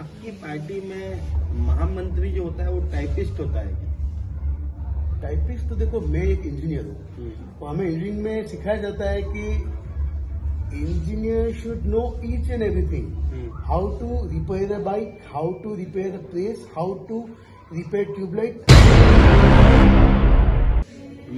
आपकी पार्टी में महामंत्री जो होता है वो टाइपिस्ट होता है क्या? टाइपिस्ट तो देखो, मैं एक इंजीनियर हूँ, तो हमें इंजीनियरिंग में सिखाया जाता है कि engineer should know each and everything, how to repair a bike, how to repair a press, how to repair tubelight.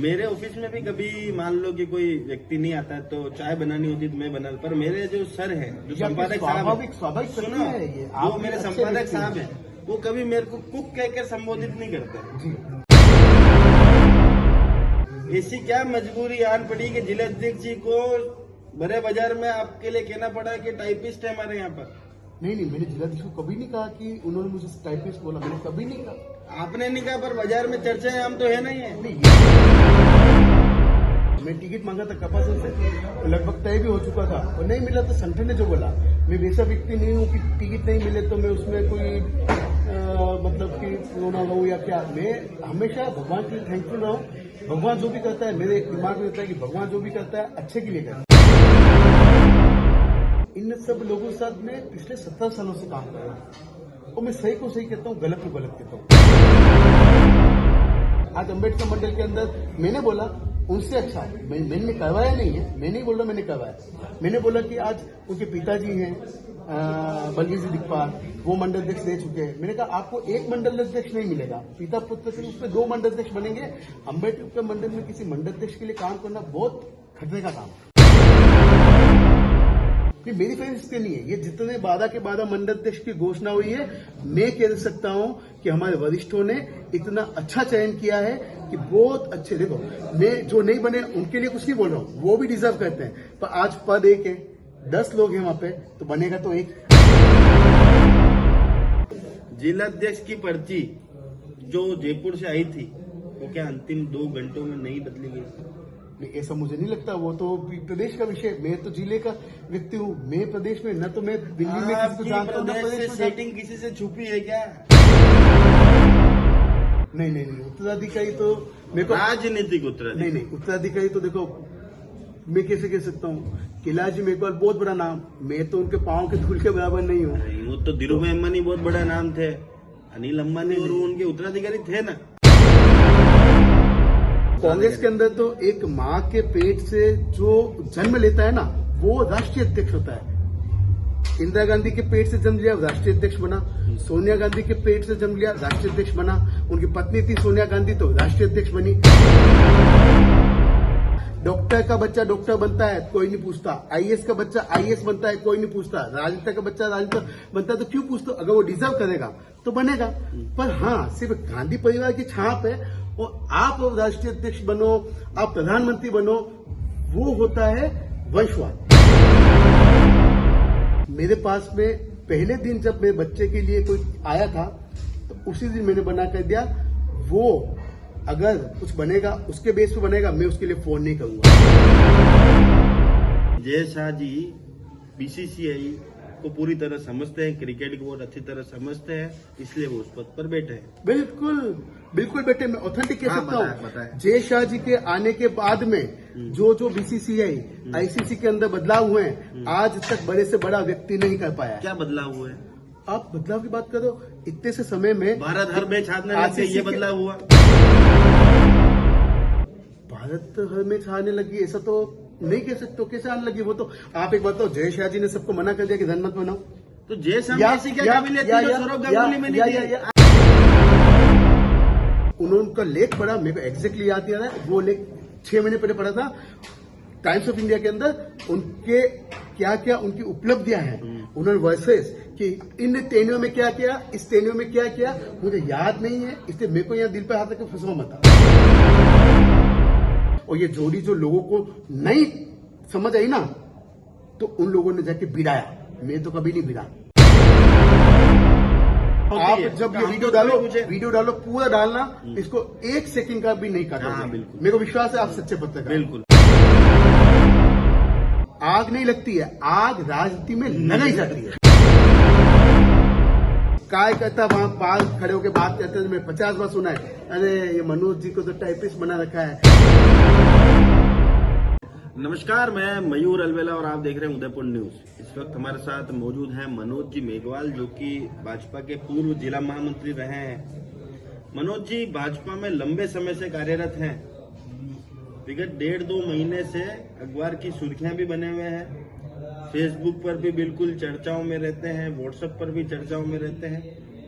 मेरे ऑफिस में भी कभी मान लो कि कोई व्यक्ति नहीं आता है तो चाय बनानी होती तो मैं बना, पर मेरे जो सर है, जो संपादक स्वाभाविक सुनो, है ये। जो मेरे संपादक साहब है, वो कभी मेरे को कुक कहकर संबोधित नहीं करते। जी, ऐसी क्या मजबूरी आन पड़ी कि जिलाध्यक्ष जी को बड़े बाजार में आपके लिए कहना पड़ा कि टाइपिस्ट है हमारे यहाँ पर? नहीं, मैंने जिलाधीश को कभी नहीं कहा कि उन्होंने मुझे टाइपिस्ट बोला, मैंने कभी नहीं कहा। आपने नहीं कहा, पर बाजार में चर्चाएं हम तो है नहीं है। मैं टिकट मांगा था कपासन से, तो लगभग तय भी हो चुका था और नहीं मिला तो संगठन ने जो बोला। मैं वैसा व्यक्ति नहीं हूँ कि टिकट नहीं मिले तो मैं उसमें कोई मतलब कि रोना रहूँ या क्या। मैं हमेशा भगवान के लिए थैंकफुल रहूँ। भगवान जो भी करता है, मेरे दिमाग में रहता है कि भगवान जो भी करता है अच्छे के लिए करता है। इन सब लोगों के साथ मैं पिछले 17 सालों से काम कर रहा हूँ और मैं सही को सही कहता हूँ, गलत को गलत कहता हूँ। आज अम्बेडकर मंडल के अंदर मैंने बोला उनसे अच्छा है, मैंने करवाया नहीं है, मैं नहीं बोल रहा मैंने करवाया। मैंने बोला कि आज उनके पिताजी हैं बलवीर जी दिक्पाल, वो मंडल अध्यक्ष रह चुके हैं। मैंने कहा आपको एक मंडल अध्यक्ष नहीं मिलेगा, पिता पुत्र से उसमें 2 मंडल अध्यक्ष बनेंगे। अम्बेडकर मंडल में किसी मंडल अध्यक्ष के लिए काम करना बहुत खतरे का काम है। ये मेरी फैसले नहीं है, ये जितने 12 के 12 मंडल अध्यक्ष की घोषणा हुई है, मैं कह सकता हूं कि हमारे वरिष्ठों ने इतना अच्छा चयन किया है कि बहुत अच्छे। देखो, मैं जो नहीं बने उनके लिए कुछ नहीं बोल रहा हूं, वो भी डिजर्व करते हैं, पर आज पद एक है, 10 लोग हैं वहां पे, तो बनेगा तो एक। जिलाध्यक्ष की पर्ची जो जयपुर से आई थी वो क्या अंतिम 2 घंटों में नहीं बदली गई? ऐसा मुझे नहीं लगता, वो तो प्रदेश का विषय। मैं तो जिले का व्यक्ति हूँ, मैं प्रदेश में न तो मैं दिल्ली में किसी को जानता हूँ, प्रदेश से सेटिंग किसी से छुपी है क्या? नहीं, उत्तराधिकारी तो मेरे को राजनीतिक उत्तराधिकारी नहीं, उत्तराधिकारी तो देखो मैं कैसे कह सकता हूँ। कैलाश मेरे को बहुत बड़ा नाम, मैं तो उनके पाँव के धूल के बराबर नहीं हूँ। वो तो धीरूभाई अंबानी बहुत बड़ा नाम थे, अनिल अंबानी और उनके उत्तराधिकारी थे ना। कांग्रेस के अंदर तो एक माँ के पेट से जो जन्म लेता है ना, वो राष्ट्रीय अध्यक्ष होता है। इंदिरा गांधी के पेट से जन्म लिया, राष्ट्रीय अध्यक्ष बना। सोनिया गांधी के पेट से जन्म लिया, राष्ट्रीय अध्यक्ष बना। उनकी पत्नी थी सोनिया गांधी, तो राष्ट्रीय अध्यक्ष बनी। डॉक्टर का बच्चा डॉक्टर बनता है, कोई नहीं पूछता। आईएएस का बच्चा आईएएस बनता है, कोई नहीं पूछता। राजनेता का बच्चा राजनेता बनता है, तो क्यों पूछते? अगर वो डिजर्व करेगा तो बनेगा। पर हाँ, सिर्फ गांधी परिवार की छाप है और आप राष्ट्रीय अध्यक्ष बनो, आप प्रधानमंत्री बनो, वो होता है वंशवाद। मेरे पास में पहले दिन जब मेरे बच्चे के लिए कोई आया था, तो उसी दिन मैंने बना कर दिया, वो अगर कुछ बनेगा उसके बेस पे बनेगा, मैं उसके लिए फोन नहीं करूंगा। जय शाह जी बीसीसीआई को पूरी तरह समझते हैं, क्रिकेट को बहुत अच्छी तरह समझते हैं, इसलिए वो उस पद पर बैठे हैं। बिल्कुल बेटे, मैं ऑथेंटिक कह सकता हूँ। जय शाह जी के आने के बाद में जो बीसीसीआई आईसीसी के अंदर बदलाव हुए हैं, आज तक बड़े से बड़ा व्यक्ति नहीं कर पाया। क्या बदलाव हुए? आप बदलाव की बात करो, इतने से समय में भारत हर मैच हारने लग गया, ये बदलाव हुआ। भारत हर मैच हारने लगी ऐसा तो नहीं कह सकते। कैसे आने लगी? वो तो आप एक बताओ, जय शाह जी ने सबको मना कर दिया कि रन मत बनाओ, तो जय शाह में ऐसी क्या काबिलियत थी जो सौरव गांगुली में नहीं थी? उनका लेख पढ़ा, मेरे को एग्जैक्टली याद नहीं आ रहा है, वो लेख 6 महीने पहले पढ़ा था टाइम्स ऑफ इंडिया के अंदर। उनके क्या क्या उनकी उपलब्धियां हैं, उन्होंने वर्सेस कि इन टेनियों में क्या किया, इस टेनियों में क्या किया, मुझे याद नहीं है, इसलिए मेरे को यहाँ दिल पे हाथ रख के फंसवा मत। और ये जोड़ी जो लोगों को नहीं समझ आई ना, तो उन लोगों ने जाके बिड़ाया, मैं तो कभी नहीं बिड़ा। आप जब ये वीडियो डालो पूरा डालना, इसको 1 सेकंड का भी नहीं काटना। मेरे को विश्वास है आप सच्चे पत्रकार। बिल्कुल। आग नहीं लगती है, आग राजनीति में लगाई जाती है। काय कहता वहां पास खड़े होकर बात करते हैं, मैं 50 बार सुना है, अरे ये मनोज जी को तो टाइपिस्ट बना रखा है। नमस्कार, मैं मयूर अलवेला और आप देख रहे हैं उदयपुर न्यूज। इस वक्त हमारे साथ मौजूद हैं मनोज जी मेघवाल, जो कि भाजपा के पूर्व जिला महामंत्री रहे हैं। मनोज जी भाजपा में लंबे समय से कार्यरत हैं। विगत 1.5-2 महीने से अखबार की सुर्खियां भी बने हुए हैं, फेसबुक पर भी बिल्कुल चर्चाओं में रहते हैं, व्हाट्सएप पर भी चर्चाओं में रहते हैं।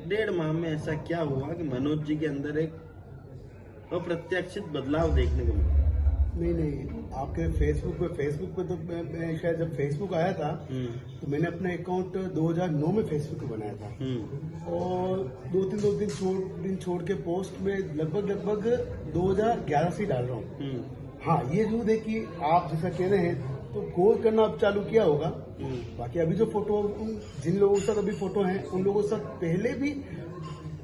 1.5 माह में ऐसा क्या हुआ कि मनोज जी के अंदर एक अप्रत्याशित बदलाव देखने को मिला? नहीं, आपके फेसबुक पे तो मैं शायद जब फेसबुक आया था तो मैंने अपना अकाउंट 2009 में फेसबुक पे बनाया था और दो दिन छोड़ के पोस्ट में लगभग 2011 से डाल रहा हूँ। हाँ, ये जरूर है कि आप जैसा कह रहे हैं तो गौर करना अब चालू किया होगा। बाकी अभी जो फोटो, जिन लोगों के साथ अभी फोटो हैं उन लोगों के साथ पहले भी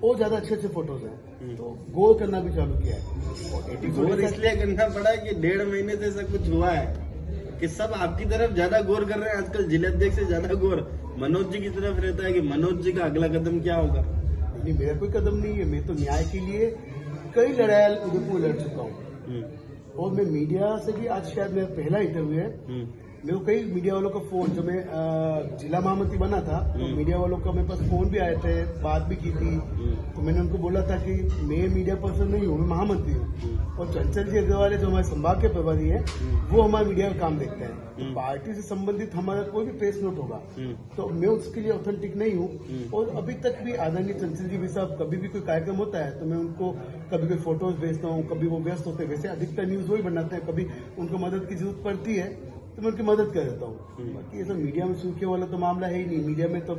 और ज्यादा अच्छे फोटोज हैं, तो गौर करना भी चालू किया है। गौर इसलिए करना पड़ा कि 1.5 महीने से ऐसा कुछ हुआ है कि सब आपकी तरफ ज्यादा गौर कर रहे हैं। आजकल जिलाध्यक्ष से ज्यादा गौर मनोज जी की तरफ रहता है कि मनोज जी का अगला कदम क्या होगा। नहीं, मेरा कोई कदम नहीं है। मैं तो न्याय के लिए कई लड़ाई उदयपुर लड़ चुका हूँ और मैं मीडिया से भी, आज शायद मेरा पहला इंटरव्यू है। मेरे को कई मीडिया वालों का फोन, जब मैं जिला महामंत्री बना था तो मीडिया वालों का मेरे पास फोन भी आए थे, बात भी की थी। तो मैंने उनको बोला था कि मैं मीडिया पर्सन नहीं हूँ, मैं महामंत्री हूँ और चंचल जी अग्रवाल जो हमारे संभाग के प्रभारी हैं वो हमारे मीडिया का काम देखते हैं। तो पार्टी से संबंधित हमारा कोई भी प्रेस नोट होगा तो मैं उसके लिए ऑथेंटिक नहीं हूँ। और अभी तक भी आदरणीय चंचल जी भी साहब, कभी भी कोई कार्यक्रम होता है तो मैं उनको कभी कोई फोटोज भेजता हूँ, कभी वो व्यस्त होते हैं। वैसे अधिकतर न्यूज वही बनाते हैं, कभी उनको मदद की जरूरत पड़ती है तो मैं उनकी मदद कर देता हूँ। बाकी ये सब मीडिया में सुर्खियों वाला तो मामला है ही नहीं। मीडिया में तो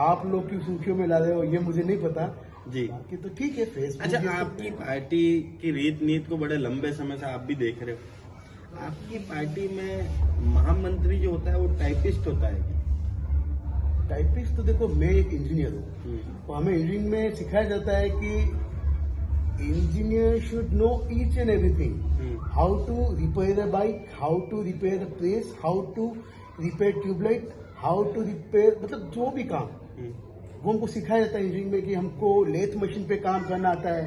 आप लोग की सुर्खियों में ला रहे हो ये मुझे नहीं पता जी। बाकी तो ठीक है। फेसबुक अच्छा, आपकी पार्टी की रीत नीति को बड़े लंबे समय से आप भी देख रहे हो। आपकी पार्टी में महामंत्री जो होता है वो टाइपिस्ट होता है? टाइपिस्ट तो देखो, मैं एक इंजीनियर हूँ और हमें इंजीनियरिंग में सिखाया जाता है कि engineer should know each and everything, how to repair a bike, how to repair a press, how to repair tubelight, how to repair, मतलब जो भी काम वो हमको सिखाया जाता है इंजीनियरिंग में। कि हमको लेथ मशीन पे काम करना आता है,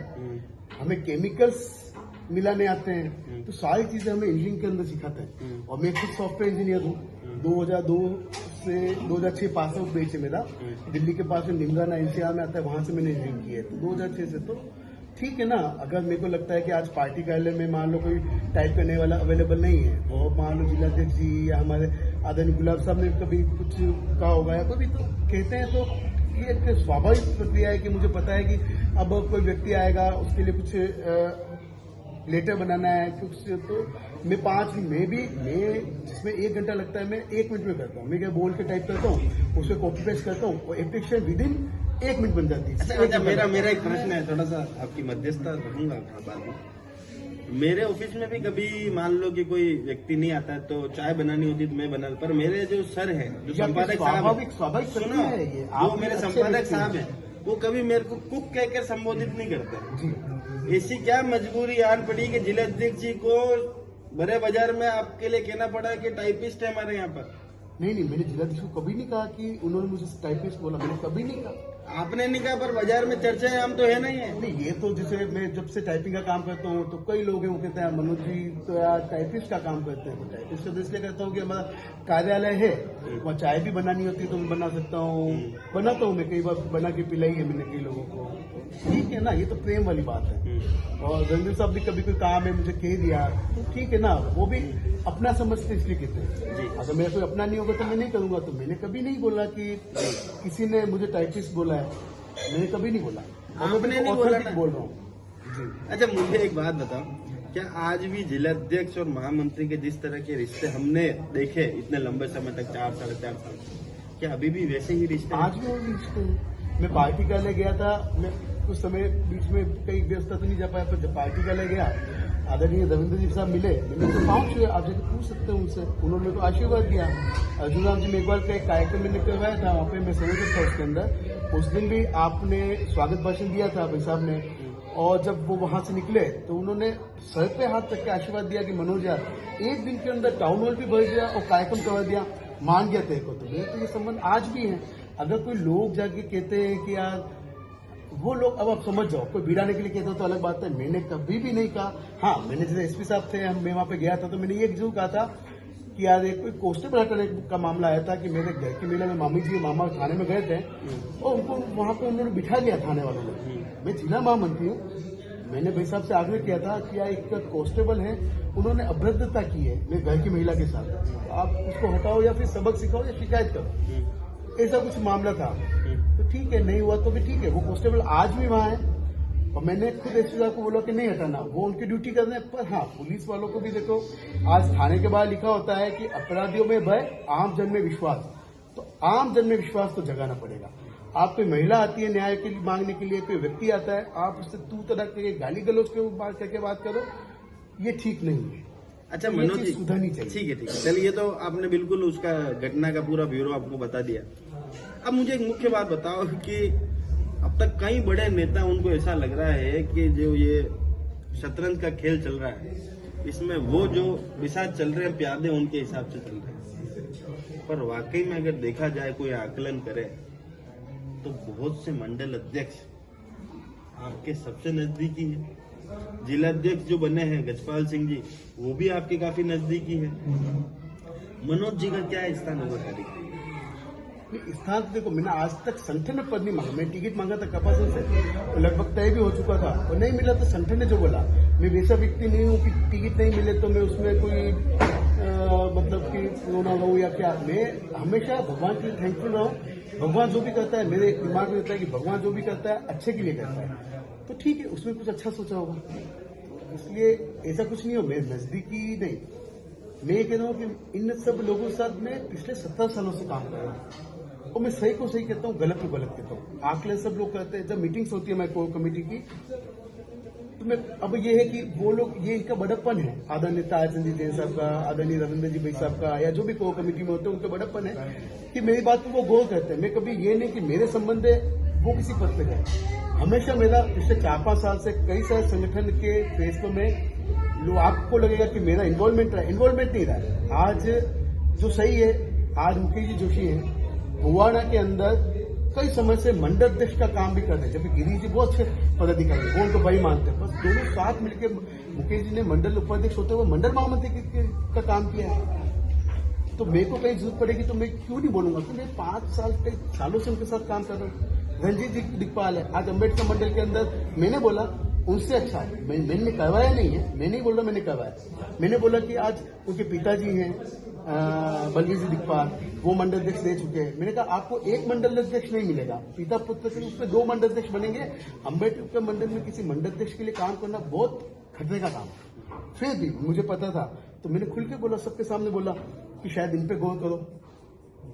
हमें केमिकल्स मिलाने आते हैं, तो सारी चीजें हमें इंजीनियरिंग के अंदर सिखाते हैं। और मैं खुद सॉफ्टवेयर इंजीनियर हूँ। 2002 से 2006 पास आउट बैच है मेरा। दिल्ली के पास में निमराना एनसीआर में आता है, वहां से मैंने इंजीनियरिंग की है। तो 2006 से तो ठीक है ना। अगर मेरे को लगता है कि आज पार्टी कार्यालय में मान लो कोई टाइप करने वाला अवेलेबल नहीं है और मान लो जिलाध्यक्ष जी या हमारे आदरणीय गुलाब साहब ने कभी कुछ कहा होगा या कोई भी तो कहते हैं, तो ये एक स्वाभाविक प्रक्रिया है कि मुझे पता है कि अब कोई व्यक्ति आएगा, उसके लिए कुछ लेटर बनाना है कुछ, तो मैं जिसमें 1 घंटा लगता है मैं 1 मिनट में करता हूँ। मैं क्या बोल के टाइप करता हूँ, उसको कॉपी पेस्ट करता हूँ और एप्लीकेशन विदिन 1 मिनट बन जाती है। अच्छा, मेरा एक प्रश्न है, थोड़ा सा आपकी मध्यस्थता रखूंगा बाद में। मेरे ऑफिस में भी कभी मान लो कि कोई व्यक्ति नहीं आता है तो चाय बनानी होती तो मैं बना, पर मेरे जो सर है, जो संपादक साहब, सुनो, जो मेरे संपादक साहब है वो कभी मेरे को कुक कहकर संबोधित नहीं करते। ऐसी क्या मजबूरी आन पड़ी कि जिलाध्यक्ष जी को बड़े बाजार में आपके लिए कहना पड़ा कि टाइपिस्ट है हमारे यहाँ पर? नहीं, मैंने जिलाधीश को कभी नहीं कहा कि उन्होंने मुझे टाइपिस्ट बोला, मैंने कभी नहीं कहा। आपने नहीं कहा, पर बाजार में चर्चा है, हम तो है नहीं है। नहीं, ये तो जैसे मैं जब से टाइपिंग का काम करता हूँ तो कई लोग हैं वो कहते हैं मनोज जी तो यार टाइपिस्ट का काम करते हैं। तो टाइपिस्ट तो इसलिए करता हूँ कि हमारा कार्यालय है, वहाँ चाय भी बनानी होती है तो मैं बना सकता हूँ, बनाता हूँ। मैं कई बार बना के पिलाई है मैंने कई लोगों को। ठीक है ना, ये तो प्रेम वाली बात है। और रणवीर साहब भी कभी कोई काम है मुझे कह दिया तो ठीक है ना, वो भी अपना समझते इसलिए कहते हैं। अगर मेरा कोई अपना नहीं होगा तो मैं नहीं करूंगा। तो मैंने कभी नहीं बोला कि किसी ने मुझे टाइपिस्ट बोला है, मैंने कभी नहीं बोला। आपने नहीं बोला ना? बोल रहा हूँ। अच्छा, मुझे एक बात बताओ, क्या आज भी जिलाध्यक्ष और महामंत्री के जिस तरह के रिश्ते हमने देखे इतने लंबे समय तक, 4-4.5 साल, क्या अभी भी वैसे ही रिश्ते? आज भी वही रिश्ते हैं। मैं पार्टी कार्यालय गया था, मैं उस समय बीच में कई व्यवस्था तो नहीं जा पाया, पर जब पार्टी कार्यालय गया आदरणीय रविंद्र जी साहब मिले, मैंने तो पाँच हुए, आप जाके पूछ सकते हैं उनसे, उन्होंने तो आशीर्वाद दिया। अर्जुन राम जी मेघवाल का एक कार्यक्रम मैंने करवाया था, वहाँ पे मैं संयोजक था उसके अंदर। उस दिन भी आपने स्वागत भाषण दिया था भाई साहब ने, और जब वो वहां से निकले तो उन्होंने सर पे हाथ रख के आशीर्वाद दिया कि मनोज यार 1 दिन के अंदर टाउन हॉल भी भर दिया और कार्यक्रम करवा दिया, मान गया तेरे को। तो मेरे तो ये संबंध आज भी है। अगर कोई लोग जाके कहते हैं कि यार वो लोग, अब आप समझ जाओ, कोई भिड़ाने के लिए कहते हो तो अलग बात है। मैंने कभी भी नहीं कहा। हाँ, मैंने जैसे एसपी साहब थे, मैं वहां पे गया था तो मैंने ये जरूर कहा था कि यार एक कोई कांस्टेबल हटाने का मामला आया था कि मेरे घर की महिला में मामी जी और मामा थाने में गए थे और उनको वहां पे उन्होंने बिठा दिया थाने वालों ने। मैं जिला महामंत्री हूँ, मैंने भाई साहब से आग्रह किया था कि यार एक कांस्टेबल है, उन्होंने अभद्रता की है मेरे घर की महिला के साथ, आप उसको हटाओ या फिर सबक सिखाओ या शिकायत करो, ऐसा कुछ मामला था। तो ठीक है, नहीं हुआ तो भी ठीक है, वो कांस्टेबल आज भी वहां है और मैंने खुद एसपी साहब को बोला कि नहीं हटाना, वो उनकी ड्यूटी कर रहे हैं। पर हाँ, पुलिस वालों को भी देखो, आज थाने के बाहर लिखा होता है कि अपराधियों में भय, आम जन में विश्वास। तो आम जन में विश्वास तो जगाना पड़ेगा। आप कोई महिला आती है न्याय के लिए मांगने के लिए, कोई व्यक्ति आता है, आप उससे तू तड़क के गाली गलौज के बात करके बात करो, ये ठीक नहीं है। अच्छा तो मनोज जी, सुधरनी चाहिए। ठीक है, चलिए, तो आपने बिल्कुल उसका घटना का पूरा ब्यूरो आपको बता दिया। अब मुझे एक मुख्य बात बताओ कि अब तक कई बड़े नेता, उनको ऐसा लग रहा है कि जो ये शतरंज का खेल चल रहा है, इसमें वो जो विसाद चल रहे हैं प्यादे उनके हिसाब से चल रहे हैं। पर वाकई में अगर देखा जाए, कोई आकलन करे, तो बहुत से मंडल अध्यक्ष आपके सबसे नजदीकी है। जिला अध्यक्ष जो बने हैं गजपाल सिंह जी, वो भी आपके काफी नजदीकी है। मनोज जी का क्या स्थान होगा तारीख? स्थान तो देखो, मैंने आज तक संगठन में पद नहीं मांगा। मैं टिकट मांगा था कपासन से, तो लगभग तय भी हो चुका था और नहीं मिला तो संगठन ने जो बोला। मैं वैसा व्यक्ति नहीं हूँ कि टिकट नहीं मिले तो मैं उसमें कोई मतलब कि रोना रहूं या क्या। मैं हमेशा भगवान के लिए थैंकफुल रहा हूँ। भगवान जो भी करता है, मेरे दिमाग में रहता है कि भगवान जो भी करता है अच्छे के लिए करता है, तो ठीक है, उसमें कुछ अच्छा सोचा होगा। इसलिए ऐसा कुछ नहीं हो, मैं नजदीकी नहीं, मैं ये कह रहा हूँ कि इन सब लोगों के साथ मैं पिछले 17 सालों से काम कर रहा हूँ और मैं सही को सही कहता हूँ, गलत को गलत कहता हूँ। आकलन सब लोग करते हैं, जब मीटिंग्स होती है मैं कोर कमेटी की, तो मैं अब ये है कि वो लोग, ये इनका बड़प्पन है, आदरणीय ताजचंद जी जैन साहब का, आदरणीय रविंद्र जी भाई साहब का, या जो भी कोर कमेटी में होते हैं उनका बड़प्पन है कि मेरी बात को वो गौर करते हैं। मैं कभी ये नहीं कि मेरे संबंध है वो किसी पद पे गए। हमेशा मेरा पिछले 4-5 साल से कई सारे संगठन के फैसलों में आपको लगेगा कि मेरा इन्वॉल्वमेंट रहा, इन्वॉल्वमेंट नहीं रहा। आज जो सही है, आज मुकेश जी जोशी हैं, भुवाना के अंदर कई समय से मंडल अध्यक्ष का काम भी करते हैं, जबकि गिरीश जी बहुत अच्छे पदाधिकारी, वो उनको भाई मानते हैं। बस दोनों साथ मिलकर मुकेश जी ने मंडल उपाध्यक्ष होते हुए मंडल महामंत्री का काम किया है। तो मेरे को कहीं जरूरत पड़ेगी तो मैं क्यों नहीं बोलूंगा कि मैं 5 सालों से उनके साथ काम कर रहा हूँ। रंजीत जी दिक्पाल है, आज अम्बेडकर मंडल के अंदर मैंने बोला उनसे अच्छा है, मैंने करवाया नहीं है, मैं नहीं बोल रहा मैंने करवाया। मैंने बोला कि आज उनके पिताजी हैं बलवीर जी दिक्पाल, वो मंडल अध्यक्ष दे चुके हैं। मैंने कहा आपको एक मंडल अध्यक्ष नहीं मिलेगा, पिता पुत्र के रूप में 2 मंडल अध्यक्ष बनेंगे। अम्बेडकर मंडल में किसी मंडल अध्यक्ष के लिए काम करना बहुत खतरे का काम है। फिर भी मुझे पता था, तो मैंने खुल के बोला, सबके सामने बोला कि शायद इन पे गौर करो।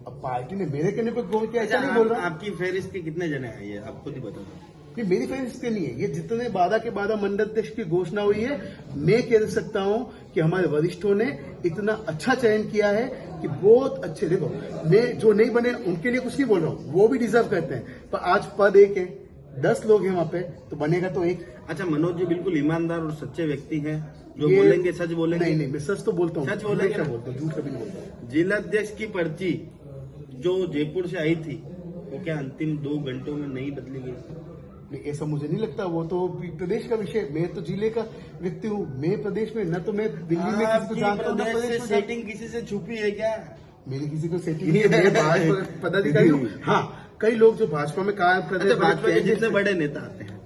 अब पार्टी ने मेरे कहने पे गौर किया, ऐसा नहीं बोल रहा। आपकी फेरिस्त के कितने जने आए हैं, आपको नहीं पता था? नहीं, मेरी फेरिस्त नहीं है ये। जितने 12 के 12 मंडल अध्यक्ष की घोषणा हुई है, मैं कह सकता हूं कि हमारे वरिष्ठों ने इतना अच्छा चयन किया है कि बहुत अच्छे। देखो, मैं जो नहीं बने उनके लिए कुछ नहीं बोल रहा हूं, वो भी डिजर्व करते हैं, पर आज पद एक है, 10 लोग हैं वहां पे, तो बनेगा तो एक। अच्छा, मनोज जी बिल्कुल ईमानदार और सच्चे व्यक्ति हैं, जो बोलेंगे सच बोलेंगे। नहीं, मैं सच तो बोलता हूँ, सच बोलेंगे, बोलता हूँ, झूठ कभी नहीं बोलता। जिला अध्यक्ष की पर्ची जो जयपुर से आई थी, वो क्या अंतिम 2 घंटों में नहीं बदली गई? नहीं, ऐसा मुझे नहीं लगता। वो तो प्रदेश का विषय, मैं तो जिले का व्यक्ति हूँ। मैं प्रदेश में, न तो मैं दिल्ली में किसी को जानता हूँ, प्रदेश से सेटिंग किसी से छुपी है क्या? मेरी किसी को सेटिंग नहीं है, मैं भाजपा पदाधिकारी हूँ। हाँ, कई लोग जो भाजपा में काम करते हैं, भाजपा के जितने बड़े नेता आते हैं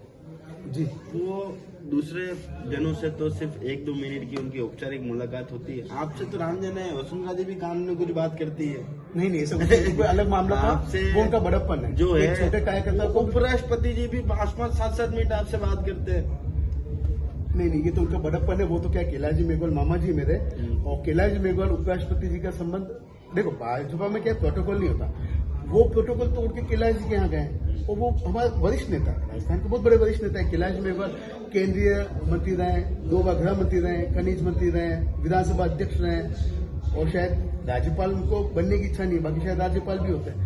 जी, वो दूसरे जनों से तो सिर्फ 1-2 मिनट की उनकी औपचारिक मुलाकात होती है। आपसे तो राम जन है, वसुंधरा जी भी काम में कुछ बात करती है। नहीं, ऐसा कोई अलग मामला था, वो उनका बड़प्पन है जो है। छोटे कार्यकर्ता को, उपराष्ट्रपति जी भी 5-7 मिनट आपसे बात करते हैं। नहीं, ये तो उनका बड़प्पन है। वो तो क्या, कैलाश जी मेघवाल मामा जी मेरे, और कैलाश जी मेघवाल उपराष्ट्रपति जी का संबंध, देखो भाजपा में क्या प्रोटोकॉल नहीं होता, वो प्रोटोकॉल तो उनके कैलाश जी के यहाँ गए, और वो हमारे वरिष्ठ नेता, राजस्थान के बहुत बड़े वरिष्ठ नेता है कैलाश मेघवाल। केंद्रीय मंत्री रहे, 2 बार गृह मंत्री रहे, खनिज मंत्री रहे, विधानसभा अध्यक्ष रहे, और शायद राज्यपाल उनको बनने की इच्छा नहीं है, बाकी शायद राज्यपाल भी होते हैं।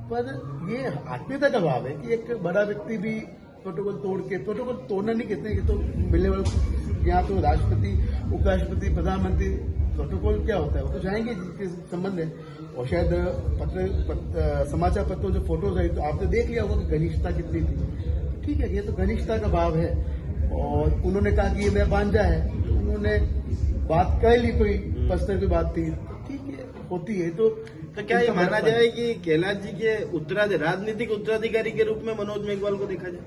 पर ये आत्मीयता का भाव है कि एक बड़ा व्यक्ति भी प्रोटोकॉल तोड़ के, प्रोटोकॉल तोड़ना नहीं कहते हैं कि तो मिलने वाले, यहाँ तो राष्ट्रपति, उपराष्ट्रपति, प्रधानमंत्री, प्रोटोकॉल क्या होता है, वो तो जाएंगे जिसके संबंध है। और शायद समाचार पत्रों जो फोटोज आई, तो आपने देख लिया होगा कि घनिष्ठता कितनी थी। ठीक है, ये तो घनिष्ठता का भाव है। और उन्होंने कहा कि ये मेरा भांजा है, उन्होंने बात कर ली, कोई पर्सनल की बात थी, ठीक होती है तो क्या ये माना जाए कि कैलाश जी के राजनीतिक उत्तराधिकारी के रूप में मनोज मेघवाल को देखा जाए?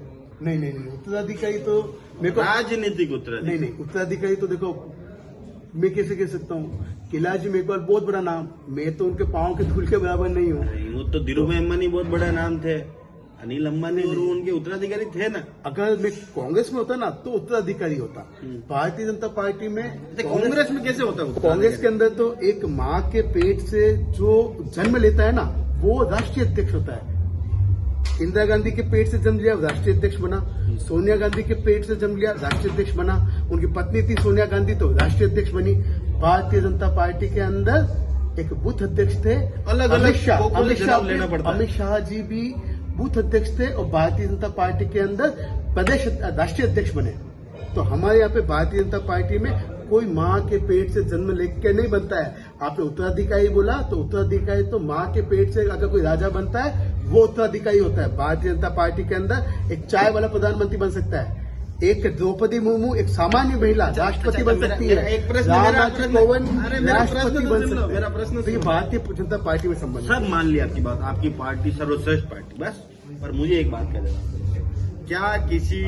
नहीं, उत्तराधिकारी तो मेरे को राजनीतिक उत्तराधिकारी नहीं, उत्तराधिकारी तो देखो मैं कैसे कह सकता हूँ। कैलाश जी मेघवाल बहुत बड़ा नाम, मैं तो उनके पाँव के धूल के बराबर नहीं हूँ। वो तो धीरूभाई अंबानी बहुत बड़ा नाम थे, अनिल अंबानी और वो उनके उत्तराधिकारी थे ना। अगर मैं कांग्रेस में होता ना तो उत्तराधिकारी होता। भारतीय जनता पार्टी में कांग्रेस में कैसे होता? कांग्रेस के अंदर तो एक माँ के पेट से जो जन्म लेता है ना वो राष्ट्रीय अध्यक्ष होता है। इंदिरा गांधी के पेट से जन्म लिया, राष्ट्रीय अध्यक्ष बना। सोनिया गांधी के पेट से जन्म लिया, राष्ट्रीय अध्यक्ष बना। उनकी पत्नी थी सोनिया गांधी, तो राष्ट्रीय अध्यक्ष बनी। भारतीय जनता पार्टी के अंदर एक बूथ अध्यक्ष थे, अलग अमित शाह जी भी बूथ अध्यक्ष थे और भारतीय जनता पार्टी के अंदर प्रदेश राष्ट्रीय अध्यक्ष बने। तो हमारे यहाँ पे भारतीय जनता पार्टी में कोई माँ के पेट से जन्म लेके नहीं बनता है। आपने उत्तराधिकारी बोला तो उत्तराधिकारी तो माँ के पेट से अगर कोई राजा बनता है वो उत्तराधिकारी होता है। भारतीय जनता पार्टी के अंदर एक चाय वाला प्रधानमंत्री बन सकता है, एक द्रौपदी मुर्मू एक सामान्य महिला राष्ट्रपति बन सकती है, रामनाथ कोविंद राष्ट्रपति बन सकते हैं। मेरा प्रश्न तो ये भारतीय जनता पार्टी में संबंध सब मान लिया आपकी बात, आपकी पार्टी सर्वश्रेष्ठ पार्टी, बस। पर मुझे एक बात कह देना, क्या किसी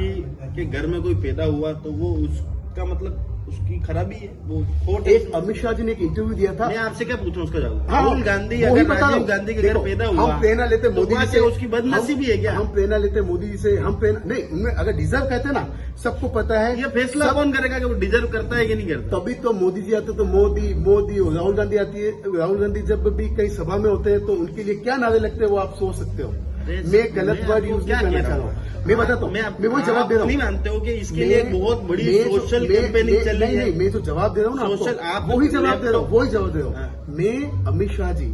के घर में कोई पैदा हुआ तो वो उसका मतलब उसकी खराबी है, वो खोट है? एक अमित शाह जी ने एक इंटरव्यू दिया था। मैं आपसे क्या पूछूं उसका जवाब? हाँ, राहुल गांधी अगर राजीव गांधी के घर पैदा हुआ, हम प्रेरणा लेते मोदी जी से, उसकी बदनसीबी है क्या? हम प्रेरणा लेते मोदी जी से, हम प्रेरणा नहीं, उनमें अगर डिजर्व कहते ना, सबको पता है। ये फैसला कौन करेगा कि वो डिजर्व करता है कि नहीं करता? तभी तो मोदी जी आते तो मोदी राहुल गांधी आती है। राहुल गांधी जब भी कहीं सभा में होते हैं तो उनके लिए क्या नारे लगते हैं वो आप सोच सकते हो। मैं गलत वर्ड यूज नहीं करना चाह रहा हूँ, मैं बताता हूँ, मैं वही जवाब दे रहा हूँ। नहीं मानते हो कि इसके लिए एक बहुत बड़ी सोशल कैंपेनिंग चल रही है? नहीं, मैं तो जवाब दे रहा हूँ ना, वही जवाब दे रहा हूँ। मैं अमित शाह जी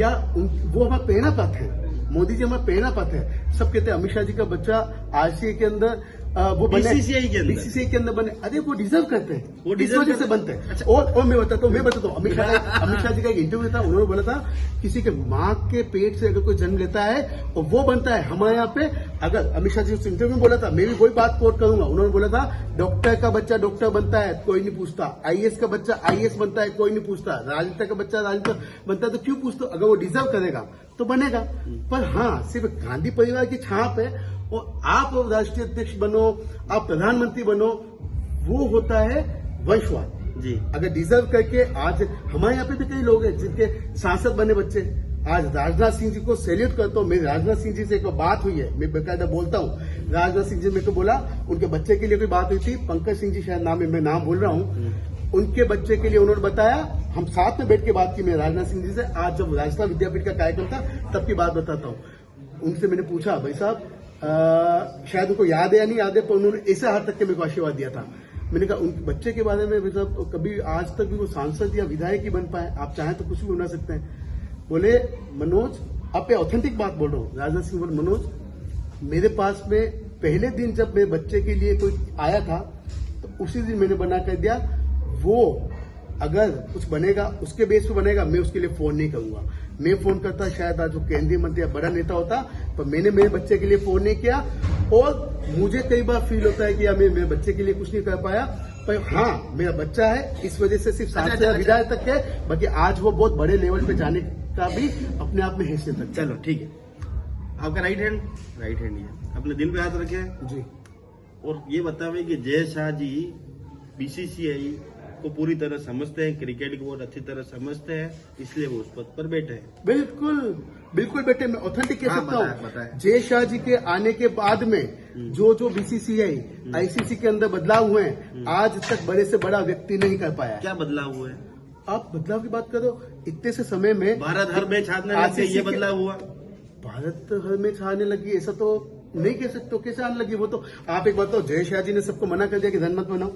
या वो हमारा प्रेरणा पात्र है, मोदी जी हमारा प्रेरणा पात्र है। सब कहते हैं अमित शाह जी का बच्चा आरसीए के अंदर वो बने, बीसीसीआई के अंदर बने। अरे वो डिजर्व करते हैं, वो डिजर्व से बनते हैं। अच्छा, और मैं बताता हूँ अमित शाह जी का एक इंटरव्यू था, उन्होंने बोला था किसी के माँ के पेट से अगर कोई जन्म लेता है और वो बनता है हमारे यहाँ पे। अगर अमित शाह जी उस इंटरव्यू में बोला था, मैं भी वही बात कोट करूंगा, उन्होंने बोला था डॉक्टर का बच्चा डॉक्टर बनता है कोई नहीं पूछता, आईएएस का बच्चा आईएएस बनता है कोई नहीं पूछता, राजनेता का बच्चा राजनेता बनता है तो क्यों पूछते? अगर वो डिजर्व करेगा तो बनेगा। पर हाँ, सिर्फ गांधी परिवार की छाप है और आप राष्ट्रीय अध्यक्ष बनो, आप प्रधानमंत्री बनो, वो होता है वंशवाद जी। अगर डिजर्व करके, आज हमारे यहाँ पे भी कई लोग हैं जिनके सांसद बने बच्चे। आज राजनाथ सिंह जी को सैल्यूट करता हूँ। मेरी राजनाथ सिंह जी से एक बात हुई है, मैं बेकायदा बोलता हूँ। राजनाथ सिंह जी मेरे को बोला उनके बच्चे के लिए कोई बात हुई थी, पंकज सिंह जी शायद नाम है, मैं नाम बोल रहा हूँ। उनके बच्चे के लिए उन्होंने बताया, हम साथ में बैठ के बात की मैं राजनाथ सिंह जी से। आज जब राजस्थान विद्यापीठ का कार्यक्रम था तब की बात बताता हूँ। उनसे मैंने पूछा, भाई साहब शायद उनको याद है या नहीं याद है, पर उन्होंने ऐसे हाथ तक के मेरे को आशीर्वाद दिया था। मैंने कहा उनके बच्चे के बारे में भाई साहब कभी आज तक भी वो सांसद या विधायक ही बन पाए, आप चाहें तो कुछ भी बना सकते हैं। बोले मनोज, आप पे ऑथेंटिक बात बोल रहा हूँ। राजनाथ सिंह बोले मनोज, मेरे पास में पहले दिन जब मेरे बच्चे के लिए कोई आया था तो उसी दिन मैंने बना कर दिया, वो अगर कुछ बनेगा उसके बेस पे बनेगा, मैं उसके लिए फोन नहीं करूंगा। मैं फोन करता शायद आज वो केंद्रीय मंत्री या बड़ा नेता होता, पर मैंने मेरे बच्चे के लिए फोन नहीं किया। और मुझे कई बार फील होता है कि मैं मेरे बच्चे के लिए कुछ नहीं कर पाया, पर हाँ मेरा बच्चा है, इस वजह से सिर्फ सांसद विधायक तक है, बाकी आज वो बहुत बड़े लेवल पे जाने का भी अपने आप में हैसियत है। चलो ठीक है, आपका राइट हैंड ही है, अपने दिल पे हाथ रखे जी। और ये बतावे कि जय शाह जी बीसीसीआई को पूरी तरह समझते हैं, क्रिकेट को बहुत अच्छी तरह समझते हैं, इसलिए वो उस पद पर बैठे हैं। बिल्कुल बिल्कुल बेटे, मैं ऑथेंटिक कह सकता हूँ। जय शाह जी के आने के बाद में जो बीसीसीआई आईसीसी के अंदर बदलाव हुए हैं, आज तक बड़े से बड़ा व्यक्ति नहीं कर पाया। क्या बदलाव हुए? आप बदलाव की बात करो, इतने से समय में भारत हर मैच हारने लगे, ये बदलाव हुआ। भारत हर मैच हारने लगी ऐसा तो नहीं कह सकते, कैसे आने लगी? वो तो आप एक बात तो, जय शाह जी ने सबको मना कर दिया कि धन मत बनाओ,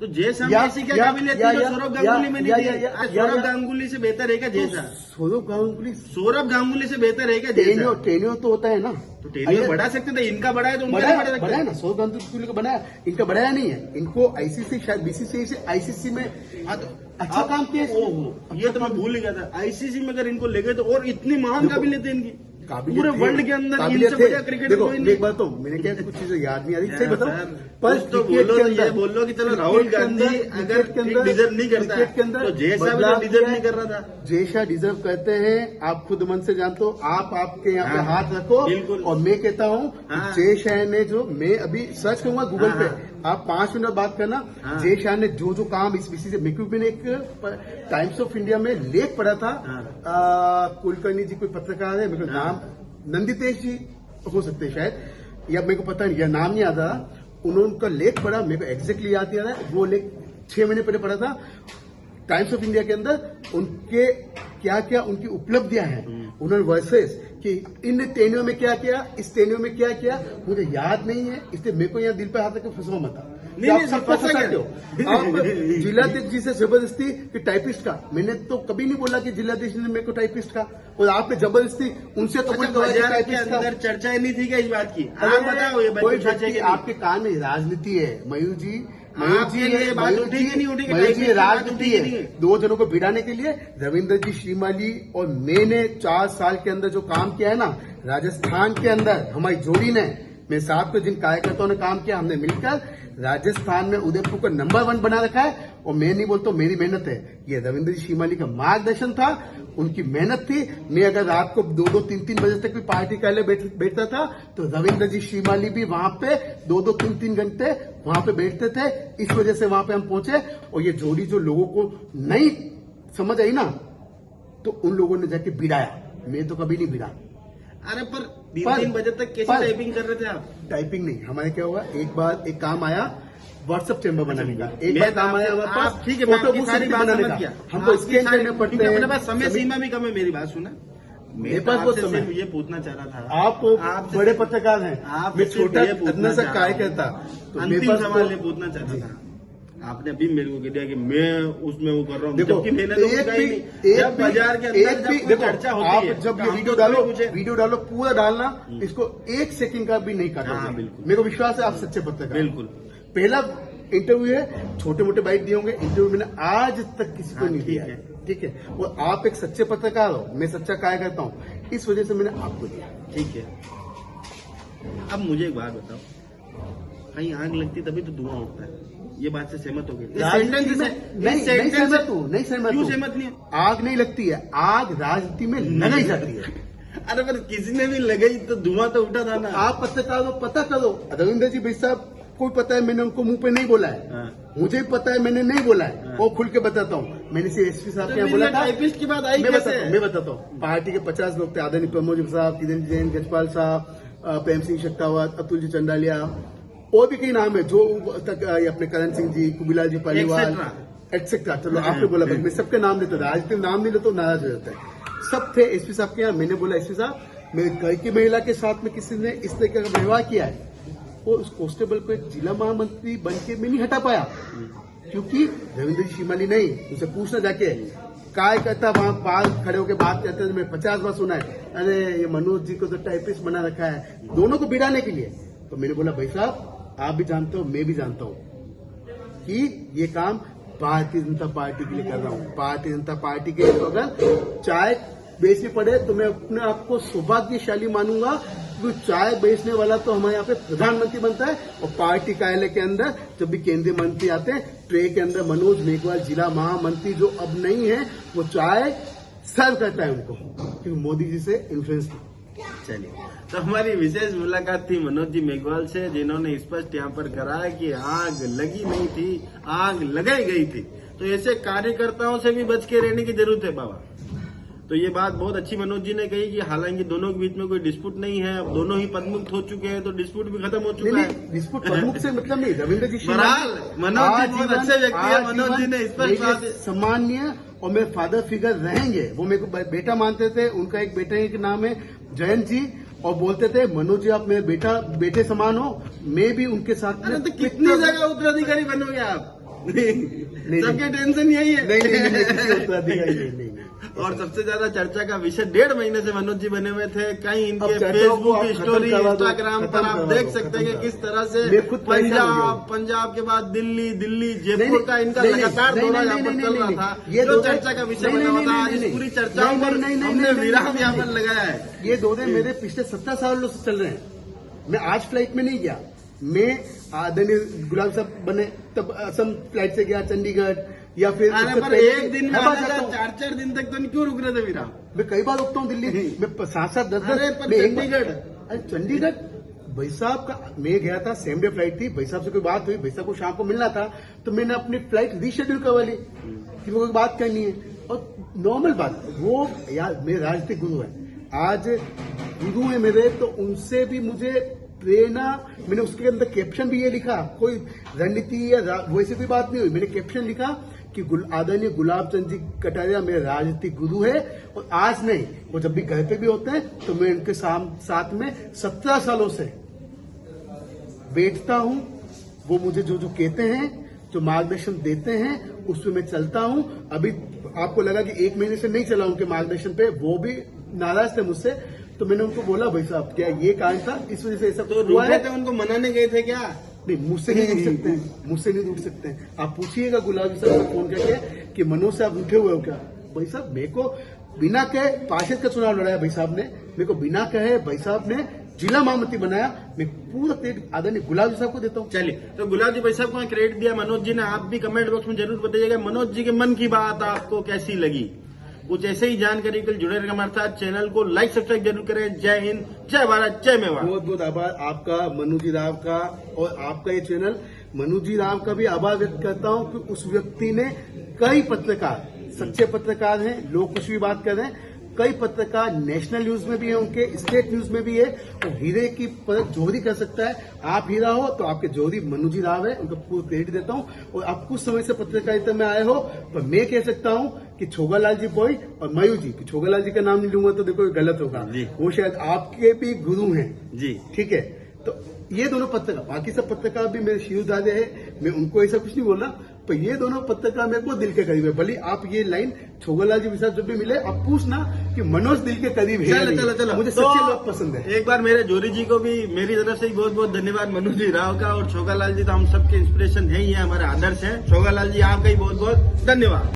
तो जय शाह ऐसी क्या काबिलियत थी जो सौरभ गांगुली में नहीं थी? सौरभ गांगुली से बेहतर है क्या जय शाह? सौरभ गांगुली से बेहतर है क्या जय शाह? टेन्योर तो होता है ना, तो टेन्योर बढ़ा सकते थे, इनका बढ़ा है तो उनका बढ़ा सकते है ना। सौरभ गांगुली का बनाया, इनका बढ़ाया नहीं है। इनको आईसीसी शायद बीसीसीआई से आईसीसी में अच्छा काम किया। ये तो मैं भूल ही गया था, आईसीसी में अगर इनको ले गए तो और इतनी महान काबिलियत है इनकी। पूरे वर्ल्ड के अंदर इनसे बढ़िया क्रिकेटर देखो कोई मैं नहीं। एक बात तो मैंने क्या कुछ चीजें याद नहीं आ रही, सही बताओ। पर तो बोलो तो ये बोलो कि चलो राहुल गांधी अगर डिजर्व नहीं करता क्रिकेट के अंदर तो जय शाह भी तो डिजर्व नहीं कर रहा था। जय शाह डिजर्व करते हैं, आप खुद मन से जानते हो। आप आपके यहाँ पे हाँ, हाथ रखो बिल्कुल। और मैं कहता हूँ हाँ। जय शाह ने जो, मैं अभी सर्च करूंगा गूगल पे, हाँ। आप 5 मिनट बात करना। हाँ। जय शाह ने जो जो काम इस विषय से, मैंने एक टाइम्स ऑफ इंडिया में लेख पढ़ा था। हाँ। कुलकर्णी जी कोई पत्रकार है, मेरे को नाम नंदितेश जी हो सकते हैं शायद, या मेरे को पता नहीं, या नाम नहीं आता। उन्होंने उनका लेख पढ़ा, मेरे को एग्जैक्टली याद नहीं आ रहा है। वो लेख 6 महीने पहले पढ़ा था टाइम्स ऑफ इंडिया के अंदर। उनके क्या क्या उनकी उपलब्धियां हैं, उन्होंने वर्सेस कि इन टेनियों में क्या किया, इस टेनियों में क्या किया, मुझे याद नहीं है। इसलिए मेरे को यहाँ दिल पे हाथ रख के फंसवा मत। नहीं, आप नहीं, सब फंसा फंसा क्या? सकते हो। आप जिलाधीश जी से जबरदस्ती कि टाइपिस्ट का, मैंने तो कभी नहीं बोला कि जिलाधीश ने मेरे को टाइपिस्ट का, और आपने जबरदस्ती उनसे कबूल अच्छा, करवाया कि बाजार के टाइपिस्ट का। अंदर चर्चा ही नहीं थी क्या इस बात की? अरे आप बताओ ये कोई बच्चे व्यक्ति, आपके कान में राजनीति है मयूर जी। आपके लिए बात उठेगी नहीं उठेगी, मयूर जी टाइपिस्ट की बात राजनीति उठेगी है। नहीं। 2 जनों को भिड़ाने के लिए रविंद्र जी श्रीमाली और मैंने 4 साल के अंदर जो काम किया है ना राजस्थान के अंदर, हमारी जोड़ी ने, मेरे साथ में जिन कार्यकर्ताओं ने काम किया, हमने मिलकर राजस्थान में उदयपुर को नंबर 1 बना रखा है। और मैं नहीं बोलता, मेरी मेहनत है। ये रविंद्र जी श्रीमाली का मार्गदर्शन था, उनकी मेहनत थी। मैं अगर रात को 2-2, 3-3 बजे तक भी पार्टी के लिए बैठता था तो रविंद्र जी श्रीमाली भी वहां पे 2-2, 3-3 घंटे वहां पे बैठते थे। इस वजह से वहां पे हम पहुंचे। और ये जोड़ी जो लोगों को नहीं समझ आई ना, तो उन लोगों ने जाके भिड़ाया। मैं तो कभी नहीं भिड़ा। अरे पर 3 बजे तक कैसे टाइपिंग कर रहे थे आप? टाइपिंग नहीं, हमारे क्या हुआ, एक बार एक काम आया व्हाट्सएप चैम्बर बनाने का। एक मैं बार काम आया हमारे पास, आप ठीक है, मैं फोटो आपकी बूथ सारी बात बनाने समझ का। गया। हमको आपकी स्कैन सारी- करने पड़ते क्योंकि हैं। अपने पास समय सीमा भी कम है। मेरी बात सुना, मेरे मैं पास तो बहुत आपसे समय सिर्फ ये पूछना चाह रहा था। आप आपसे बड़े सिर्फ- पत्रकार हैं, आप मैं सिर्फ छोटा ये पूछना इतना सा चाह काय रहा हूं। करता। तो मेरे अंतिम पास सवाल तो- ये पूछना चाहता था। आपने अभी मेरे को कह दिया कि मैं उसमें वो कर रहा हूँ, देखो, जबकि मैंने तो एक पूछा ही भी- नहीं। एक जब भी- बाजार के एक अंदर भी- जब देखो, चर्चा होती आप है, जब तो ये हम वीडियो तो डालो, पूछे। वीडियो डालो पूरा डालना, इसको 1 सेकंड का भी नहीं काटोगे। हाँ, बिल्कुल। मेरे को विश्वास है आप सच्चे पत्रकार। बिल्कुल। पहला इंटरव्यू है, छोटे मोटे बाइट दिए होंगे। इंटरव्यू मैंने आज तक किसी को हाँ, नहीं ठीक दिया है। ठीक है। और आप एक सच्चे पत्रकार हो, मैं सच्चा काय करता हूँ, इस वजह से मैंने आपको दिया। ठीक है। अब मुझे एक बात बताओ, कहीं आग लगती तभी तो धुआं उठता है, ये बात से सहमत हो गए? राजनीति में नहीं सहमत हूँ, नहीं सहमत क्यों हूँ। सहमत नहीं है? आग नहीं लगती है, आग राजनीति में लगाई जाती है। अरे पर किसी ने भी लगाई तो धुआं तो उठा था ना। आप पत्रकार हो, पता करो। रविंद्र जी भाई साहब को पता है, मैंने उनको मुंह पे नहीं बोला है। हाँ। मुझे भी पता है, मैंने नहीं बोला है। हाँ। वो खुल के बताता हूँ। मैंने सिर्फ एसपी साहब तो के यहाँ फिर बोला ये था। टाइपिस्ट की बात आई मैं कैसे? बताता हूँ। पार्टी के 50 लोग थे, आदरणीय प्रमोद साहब, किरण जैन, गजपाल साहब, प्रेम सिंह शक्तावत, अतुल जी चंडालिया, और भी कई नाम है जो ये अपने करण सिंह जी, कुबिलाल जी पालीवाल, एक्सेट्रा। चलो आपने बोला, मैं सबके नाम लेता था। राजनीति में नाम नहीं लेता तो नाराज हो जाता है। सब थे एसपी साहब के यहाँ। मैंने बोला एसपी साहब, मेरे घर की महिला के साथ में किसी ने इस तरह का व्यवहार किया है, वो उस कांस्टेबल को एक जिला महामंत्री बन के मैं नहीं हटा पाया, क्योंकि रविंद्र जी शिमाली नहीं, उसे पूछना जाके काय करता वहां पास खड़े होकर बात करते थे। मैं 50 बार सुना है, अरे ये मनोज जी को तो टाइपिस्ट बना रखा है, दोनों को भिड़ाने के लिए। तो मैंने बोला भाई साहब, आप भी जानते हो, मैं भी जानता हूं कि ये काम भारतीय जनता पार्टी के लिए कर रहा हूं। भारतीय जनता पार्टी के लिए तो अगर चाय बेचनी पड़े तो मैं अपने आप को सौभाग्यशाली मानूंगा, क्योंकि चाय बेचने वाला तो हमारे यहाँ पे प्रधानमंत्री बनता है। और पार्टी कार्यालय के अंदर जब भी केंद्रीय मंत्री आते हैं, ट्रे के अंदर मनोज मेघवाल जिला महामंत्री जो अब नहीं है, वो चाय सर्व करता है उनको, क्योंकि मोदी जी से इन्फ्लुएंस। चलिए, तो हमारी विशेष मुलाकात थी मनोज जी मेघवाल से, जिन्होंने स्पष्ट यहाँ पर करा कि आग लगी नहीं थी, आग लगाई गई थी। तो ऐसे कार्यकर्ताओं से भी बच के रहने की जरूरत है बाबा। तो ये बात बहुत अच्छी मनोज जी ने कही कि हालांकि दोनों के बीच में कोई डिस्प्यूट नहीं है, अब दोनों ही पदमुक्त हो चुके हैं, तो डिस्प्यूट भी खत्म हो चुका है। डिस्प्यूट प्रमुख से मतलब नहीं, रविंद्र जी बहरहाल मनोज जी बहुत अच्छे व्यक्ति है। मनोज जी ने स्पष्ट बात सम्मान्य और मेरे फादर फिगर रहेंगे। वो मेरे को बेटा मानते थे। उनका एक बेटे का नाम है जयंत जी, और बोलते थे मनोज जी आप मेरे बेटे समान हो। मैं भी उनके साथ में तो कितनी जगह उत्तराधिकारी बनोगे आप? सबके टेंशन यही है। नहीं, उत्तराधिकारी नहीं। और सबसे ज्यादा चर्चा का विषय 1.5 महीने से मनोज जी बने हुए थे। कहीं इनके अब चर्चाओं को फेसबुक आप की खत्म स्टोरी, करवा दो, इंस्टाग्राम पर खत्म आप करवा देख दो, सकते हैं कि खत्म किस तरह से मैं खुद परेशान हो गया हूं। पंजाब के बाद दिल्ली, नहीं, जयपुर का इनका नहीं, लगातार नहीं, दौरा नहीं, यहाँ पर नहीं, चल नहीं, रहा था। ये जो दौरे- चर्चा का विषय नहीं, बना हुआ नहीं, था, नहीं, इस नहीं, पूरी चर्चाओं नहीं, पर नहीं, नहीं, हमने नहीं, विराम नहीं, यहाँ नहीं, पर लगाया है। ये दौरे मेरे पिछले 17 सालों से चल रहे हैं। मैं आज फ्लाइट में नहीं गया। मैं आदरणीय गुलाम साहब बने तब असम फ्लाइट से गया, चंडीगढ़, या फिर अरे उससे पर पहले एक दिन में हैदराबाद आना जाता था, हूं। 4-4 दिन तक तो क्यों रुक रहे थे विराम? मैं कई बार रुकता हूँ दिल्ली में, 7-7 10 अरे पर चंडीगढ़, अरे चंडीगढ़ भाई साहब का मैं गया था, सेम डे फ्लाइट थी। भाई साहब से कोई बात हुई, भाई साहब को शाम को मिलना था, तो मैंने अपनी फ्लाइट रीशेड्यूल करवा ली कि मुझे बात करनी है। और नॉर्मल बात वो यार, मेरे राजनीतिक गुरु है, आज गुरु है मेरे, तो उनसे भी मुझे प्रेरणा। मैंने उसके अंदर कैप्शन भी ये लिखा, कोई रणनीति या वैसी कोई बात नहीं हुई। मैंने कैप्शन लिखा कि आदरणीय गुलाब चंद जी कटारिया मेरे राजनीतिक गुरु है। और आज नहीं, वो जब भी घर पे भी होते हैं तो मैं उनके साथ में 17 सालों से बैठता हूं। वो मुझे जो जो कहते हैं, जो मार्गदर्शन देते हैं, उसमें मैं चलता हूं। अभी आपको लगा कि 1 महीने से नहीं चला उनके मार्गदर्शन पे, वो भी नाराज थे मुझसे। तो मैंने उनको बोला, भाई साहब क्या ये कारण था, इस वजह से ऐसा तो हुआ है। रुके थे, उनको मनाने गए थे क्या? नहीं, मुझसे नहीं रूठ सकते हैं, मुझसे नहीं रूठ सकते हैं। आप पूछिएगा गुलाब जी साहब को फोन करके कि मनोज से आप रूठे हुए हो क्या? भाई साहब मेरे को बिना कहे पार्षद का चुनाव लड़ाया भाई साहब ने, मेरे को बिना कहे भाई साहब ने जिला महामंत्री बनाया। मैं पूरा क्रेडिट आदरणीय गुलाब जी साहब को देता हूँ। चलिए, तो गुलाब जी भाई साहब को क्रेडिट दिया मनोज जी ने। आप भी कमेंट बॉक्स में जरूर बताइएगा मनोज जी के मन की बात आपको कैसी लगी। कुछ ऐसे ही जानकारी के लिए जुड़े रहें हमारे साथ। चैनल को लाइक सब्सक्राइब जरूर करें। जय हिंद, जय भारत, जय मेवाड़। बहुत बहुत आभार आपका, मनु जी राव का, और आपका ये चैनल। मनु जी राव का भी आभार व्यक्त करता हूँ कि उस व्यक्ति ने, कई पत्रकार, सच्चे पत्रकार हैं, लोग कुछ भी बात कर रहे हैं, कई पत्रकार नेशनल न्यूज में भी है, उनके स्टेट न्यूज में भी है, और हीरे की परख जोहरी कर सकता है। आप हीरा हो तो आपके जोहरी मनु जी राव है, उनका पूरा क्रेडिट देता हूं। और आप कुछ समय से पत्रकारिता में आए हो, पर मैं कह सकता हूं कि छोगालाल जी बॉय और मयूर जी, कि छोगालाल जी का नाम नहीं लूंगा तो देखो ये गलत होगा, वो शायद आपके भी गुरु हैं जी। ठीक है, तो ये दोनों पत्रकार, बाकी सब पत्रकार भी मेरे शिवदादे हैं, मैं उनको ऐसा कुछ नहीं बोल रहा, पर ये दोनों पत्रकार मेरे को दिल के करीब है। भले आप ये लाइन छोगलाल जी के साथ जब भी मिले, आप पूछना कि मनोज दिल के करीब है। चलो मुझे सच्चे लोग पसंद है। एक बार मेरे जोरी जी को भी मेरी तरफ से बहुत बहुत धन्यवाद मनोज जी राव का। और छोगालाल जी तो हम सबके इंस्पिरेशन है ही है, हमारे आदर्श हैं। छोगालाल जी आपका ही बहुत बहुत धन्यवाद।